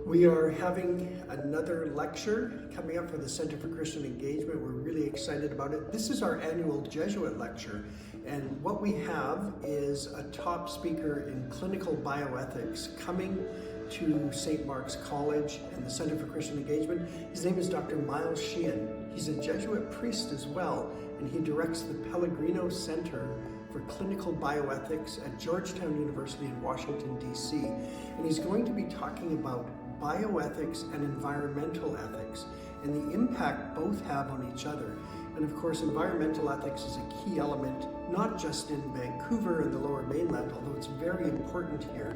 We are having another lecture coming up for the Center for Christian Engagement. We're really excited about it. This is our annual Jesuit lecture, and what we have is a top speaker in clinical bioethics coming to St. Mark's College and the Center for Christian Engagement. His name is Dr. Myles Sheehan. He's a Jesuit priest as well, and he directs the Pellegrino Center for Clinical Bioethics at Georgetown University in Washington, D.C. And he's going to be talking about bioethics and environmental ethics and the impact both have on each other. And of course, environmental ethics is a key element, not just in Vancouver and the Lower Mainland, although it's very important here,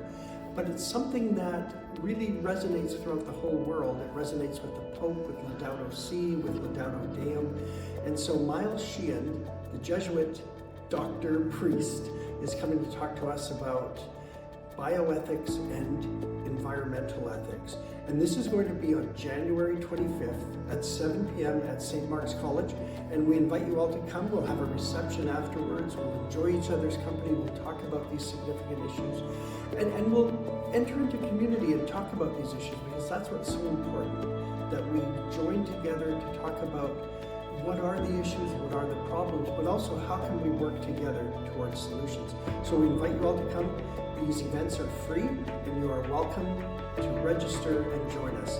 but it's something that really resonates throughout the whole world. It resonates with the Pope, with Laudato Si, with Laudato Deum. And so Myles Sheehan, the Jesuit doctor, priest, is coming to talk to us about bioethics and environmental ethics. And this is going to be on January 25th at 7 p.m. at St. Mark's College. And we invite you all to come. We'll have a reception afterwards. We'll enjoy each other's company. We'll talk about these significant issues. And we'll enter into community and talk about these issues, because that's what's so important, that we join together to talk about what are the issues, what are the problems, but also how can we work together towards solutions. So we invite you all to come. These events are free, and you are welcome to register and join us.